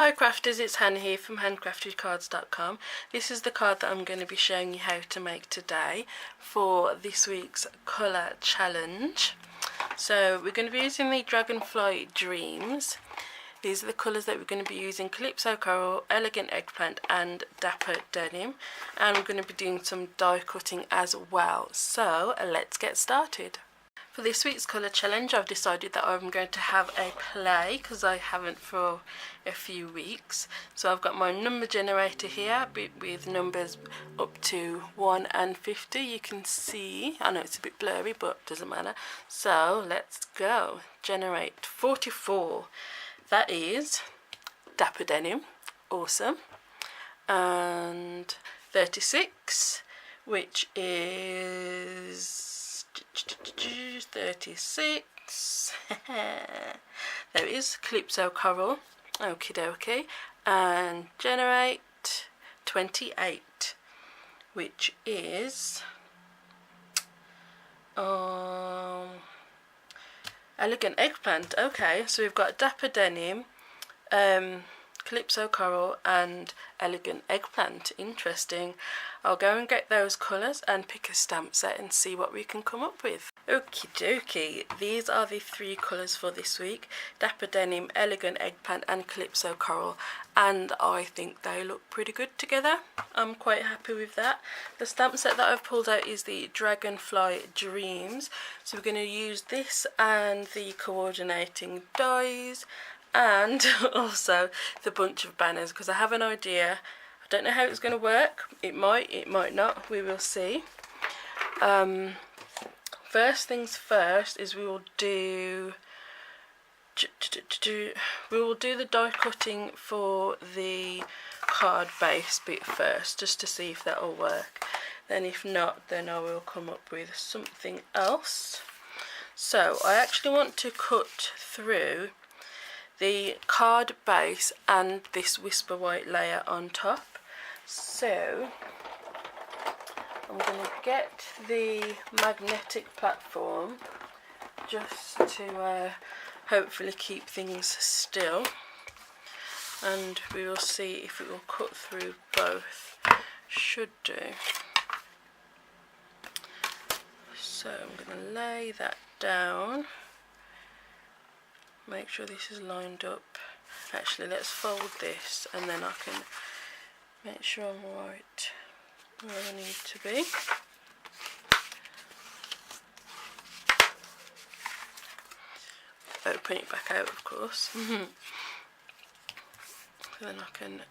Hi crafters, it's Hannah here from HanCraftedCards.com. This is the card that I'm going to be showing you how to make today for this week's colour challenge. So we're going to be using the Dragonfly Dreams. These are the colours that we're going to be using: Calypso Coral, Elegant Eggplant and Dapper Denim. And we're going to be doing some die cutting as well. So let's get started. For this week's colour challenge, I've decided that I'm going to have a play because I haven't for a few weeks. So I've got my number generator here with numbers up to 1 and 50. You can see, I know it's a bit blurry but doesn't matter. So let's go. Generate 44. That is Dapper Denim, awesome. And 36, which is 36. There is Calypso Coral, okie dokie. And generate 28, which is Elegant Eggplant. Okay, so we've got Dapper Denim, Calypso Coral and Elegant Eggplant. Interesting. I'll go and get those colours and pick a stamp set and see what we can come up with. Okie dokie, these are the 3 colours for this week: Dapper Denim, Elegant Eggplant and Calypso Coral, and I think they look pretty good together. I'm quite happy with that. The stamp set that I've pulled out is the Dragonfly Dreams, so we're going to use this and the coordinating dies and also the bunch of banners, because I have an idea. I don't know how it's going to work. It might not, we will see. First things first is we will do the die cutting for the card base bit first, just to see if that will work. Then if not, then I will come up with something else. So I actually want to cut through the card base and this Whisper White layer on top. So I'm going to get the magnetic platform just to hopefully keep things still, and we will see if it will cut through both. Should do. So I'm going to lay that down, make sure this is lined up. Actually, let's fold this and then I can make sure I'm right where I need to be. Open it back out, of course. Then I can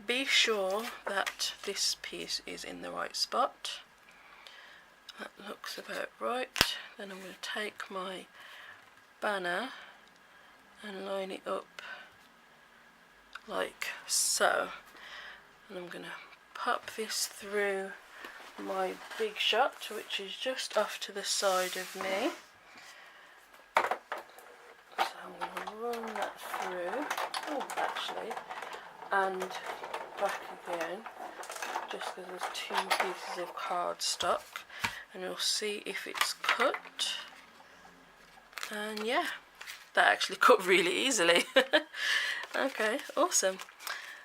be sure that this piece is in the right spot. That looks about right. Then I'm going to take my banner and line it up like so, and I'm going to pop this through my big shot, which is just off to the side of me. So I'm going to run that through, actually, and back again, just because there's 2 pieces of cardstock, and we'll see if it's cut. And yeah, that actually cut really easily. Okay, awesome.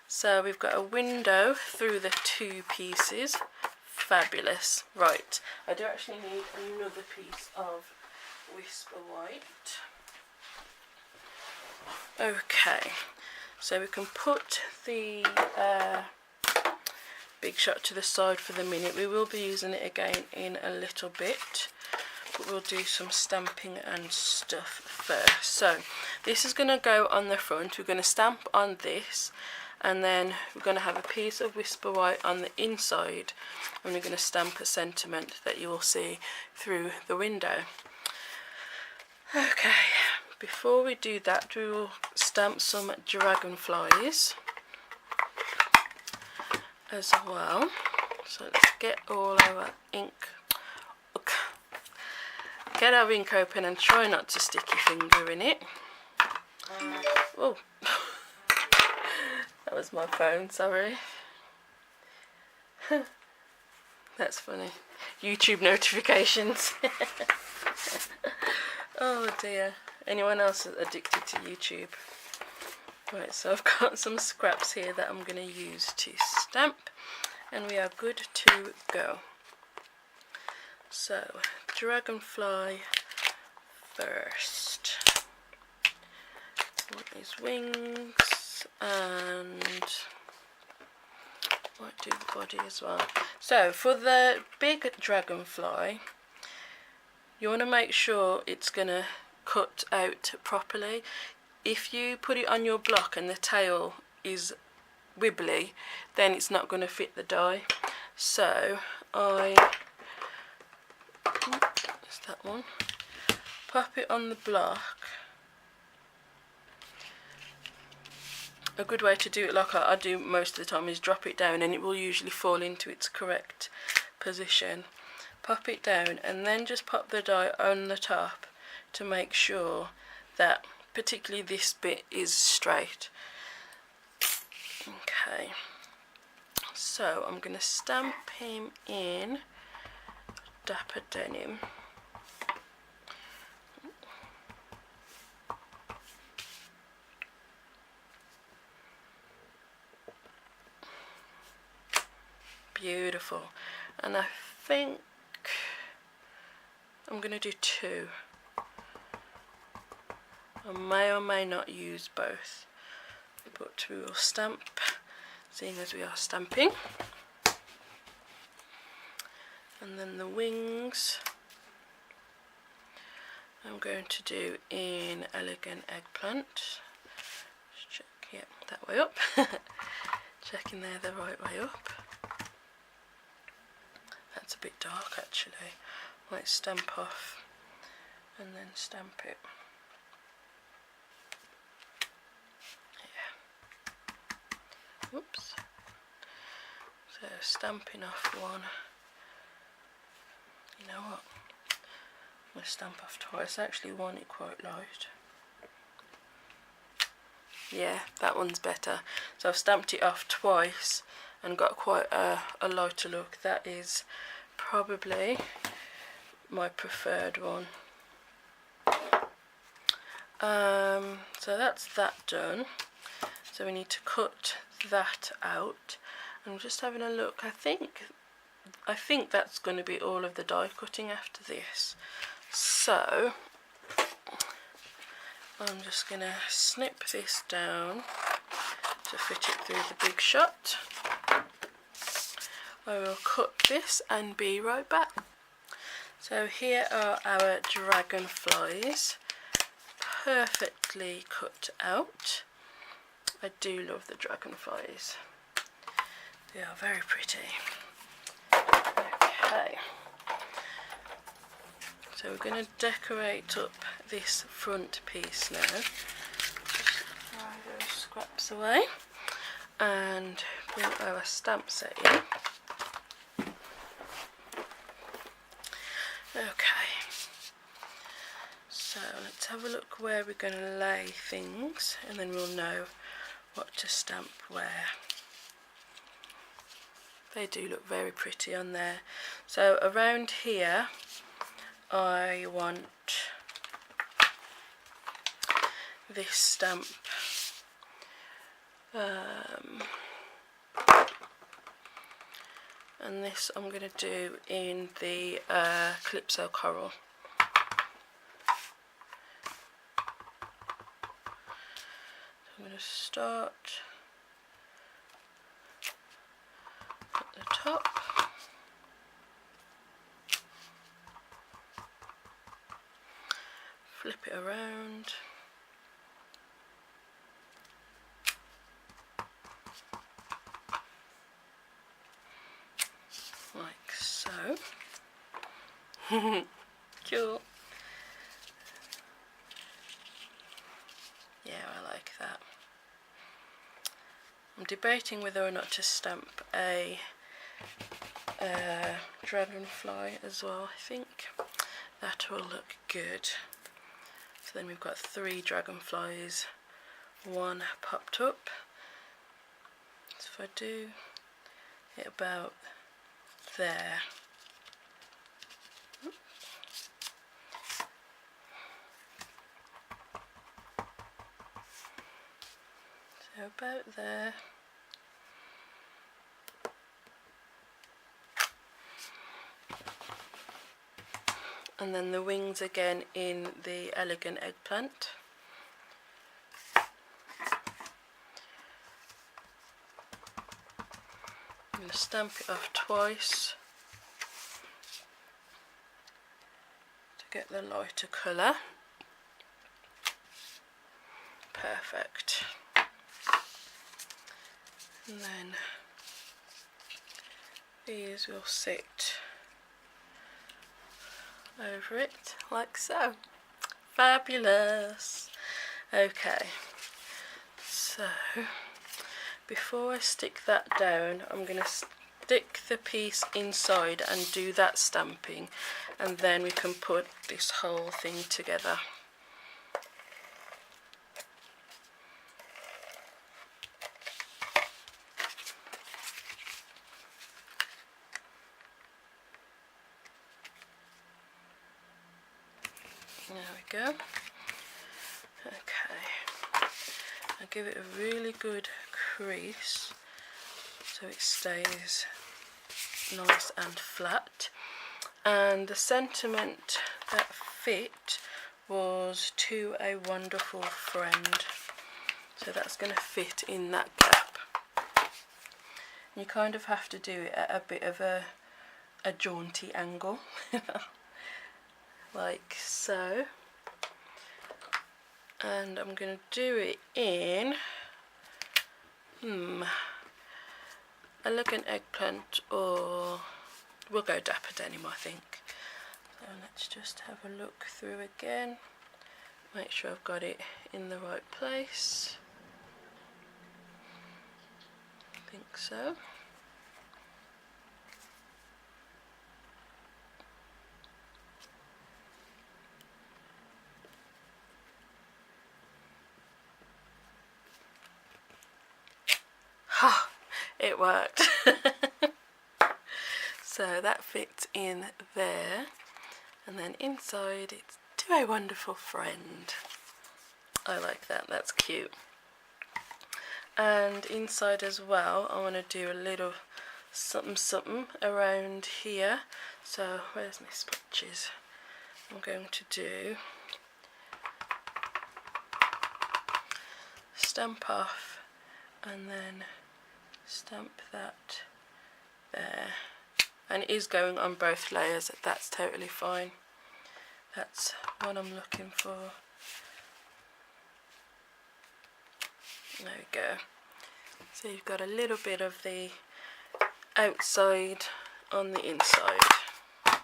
So we've got a window through the 2 pieces. Fabulous. Right, I do actually need another piece of Whisper White. Okay, so we can put the big shot to the side for the minute. We will be using it again in a little bit, but we'll do some stamping and stuff first. So this is going to go on the front. We're going to stamp on this, and then we're going to have a piece of Whisper White on the inside, and we're going to stamp a sentiment that you will see through the window. Okay, before we do that, we will stamp some dragonflies as well. So let's get all our ink, get our ink open and try not to stick your finger in it. Oh, that was my phone, sorry. That's funny. YouTube notifications. Oh dear. Anyone else addicted to YouTube? Right, so I've got some scraps here that I'm going to use to stamp, and we are good to go. So, Dragonfly first. Want his wings, and might do the body as well. So, for the big dragonfly, you want to make sure it's going to cut out properly. If you put it on your block and the tail is wibbly, then it's not going to fit the die. So it's that one. Pop it on the block. A good way to do it, like I do most of the time, is drop it down and it will usually fall into its correct position. Pop it down and then just pop the die on the top to make sure that particularly this bit is straight. Okay, so I'm going to stamp him in Dapper Denim. Beautiful. And I think I'm going to do 2. I may or may not use both, but we will stamp, seeing as we are stamping. And then the wings I'm going to do in Elegant Eggplant. Just check, yeah, that way up. Checking they're the right way up. That's a bit dark actually. Might stamp off and then stamp it. Oops. So stamping off one. You know what? I'm going to stamp off twice. I actually want it quite light. Yeah, that one's better. So I've stamped it off twice and got quite a lighter look. That is probably my preferred one. So that's that done. So we need to cut that out. I'm just having a look. I think that's going to be all of the die cutting after this. So I'm just going to snip this down to fit it through the big shot. I will cut this and be right back. So here are our dragonflies, perfectly cut out. I do love the dragonflies. They are very pretty. Okay. So we're going to decorate up this front piece now. Just throw those scraps away and bring our stamp set in. Okay. So let's have a look where we're going to lay things and then we'll know what to stamp where. They do look very pretty on there. So around here I want this stamp and this I'm going to do in the Calypso Coral. So I'm going to start at the top. Flip it around. Like so. Cool. Yeah, I like that. I'm debating whether or not to stamp a dragonfly as well. I think that will look good. So then we've got 3 dragonflies, 1 popped up. So if I do it about there. So about there. And then the wings again in the elegant eggplant. I'm going to stamp it off twice to get the lighter colour. Perfect. And then these will sit over it like so. Fabulous. Okay, so before I stick that down, I'm going to stick the piece inside and do that stamping, and then we can put this whole thing together. There we go. Okay, I'll give it a really good crease so it stays nice and flat. And the sentiment that fit was "to a wonderful friend," so that's going to fit in that gap. You kind of have to do it at a bit of a jaunty angle. Like so. And I'm going to do it in elegant eggplant, or we'll go dapper denim, I think. So let's just have a look through again, make sure I've got it in the right place. I think so. It worked. So that fits in there, and then inside it's "to a wonderful friend." I like that, that's cute. And inside as well, I want to do a little something around here. So where's my swatches? I'm going to do stamp off and then stamp that there, and it is going on both layers. That's totally fine. That's what I'm looking for. There we go. So you've got a little bit of the outside on the inside. I'm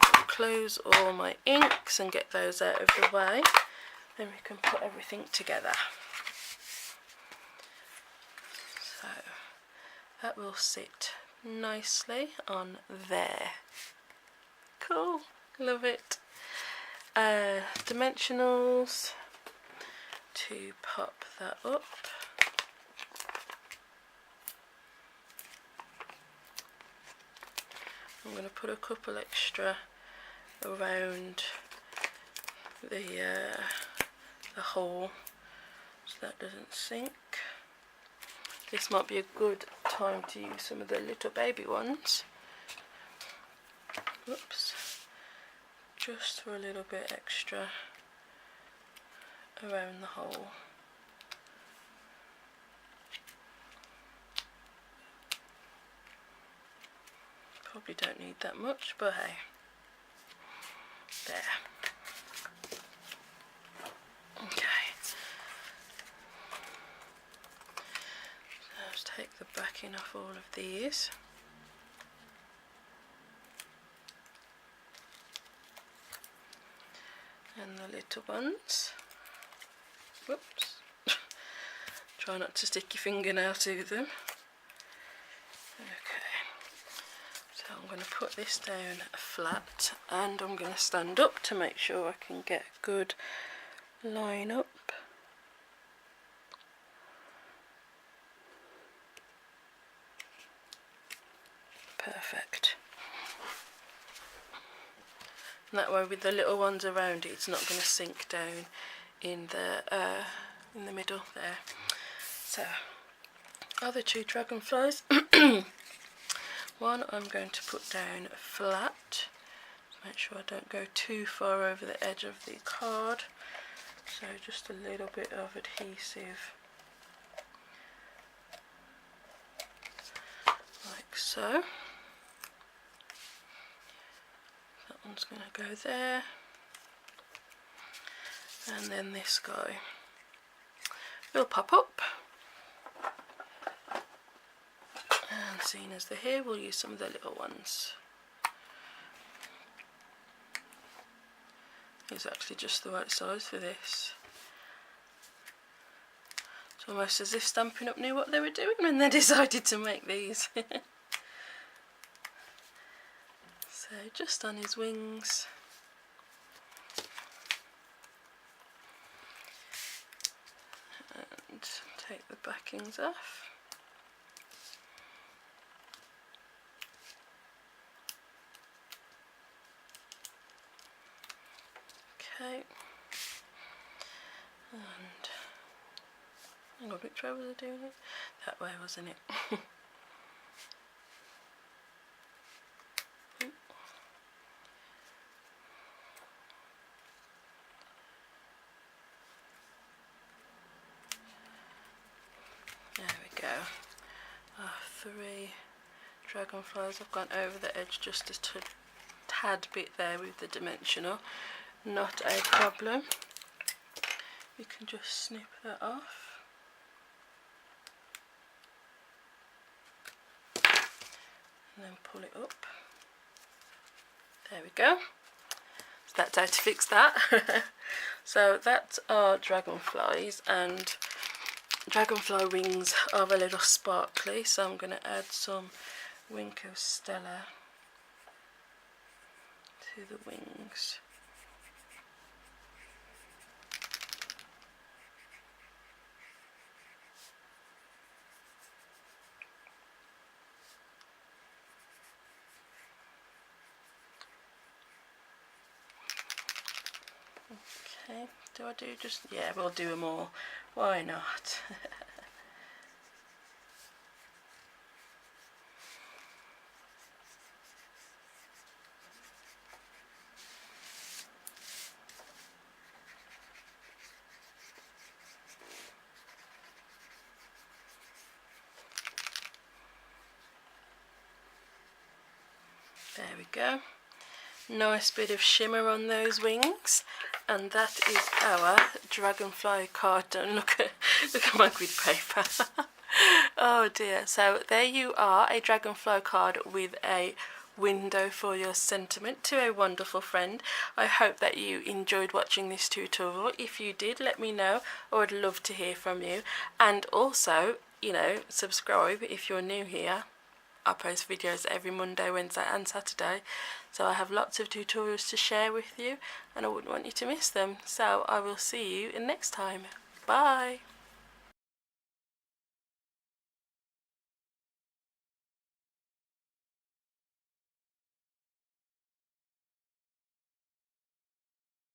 going to close all my inks and get those out of the way, then we can put everything together. So that will sit nicely on there. Cool, love it. Dimensionals to pop that up. I'm going to put a couple extra around the hole so that doesn't sink. This might be a good time to use some of the little baby ones. Whoops. Just for a little bit extra around the hole. Probably don't need that much, but hey. There. Okay. So let's take the backing off all of these. And the little ones. Whoops. Try not to stick your fingernail to them. Okay. So I'm going to put this down flat, and I'm going to stand up to make sure I can get a good line up. Perfect. And that way with the little ones around it, it's not going to sink down in the in the middle there. So are the 2 dragonflies. One I'm going to put down flat, make sure I don't go too far over the edge of the card, so just a little bit of adhesive like so. That one's going to go there, and then this guy will pop up. And seeing as they're here, we'll use some of the little ones. It's actually just the right size for this. It's almost as if Stampin' Up knew what they were doing when they decided to make these. So just on his wings. And take the backings off. Okay, and hang on, which way was I doing it? That way, wasn't it? There we go. 3 dragonflies. I've gone over the edge just a tad bit there with the dimensional. Not a problem. You can just snip that off. And then pull it up. There we go. So that's how to fix that. So that's our dragonflies, and dragonfly wings are a little sparkly, so I'm going to add some Winkle Stella to the wings. Okay, do I do just, yeah, we'll do them all, why not? There we go. Nice bit of shimmer on those wings, and that is our dragonfly card done. Look at my grid paper. Oh dear. So there you are, a dragonfly card with a window for your sentiment to a wonderful friend. I hope that you enjoyed watching this tutorial. If you did, let me know. I would love to hear from you, and also, you know, subscribe if you're new here. I post videos every Monday, Wednesday and Saturday, so I have lots of tutorials to share with you, and I wouldn't want you to miss them. So I will see you in next time. Bye.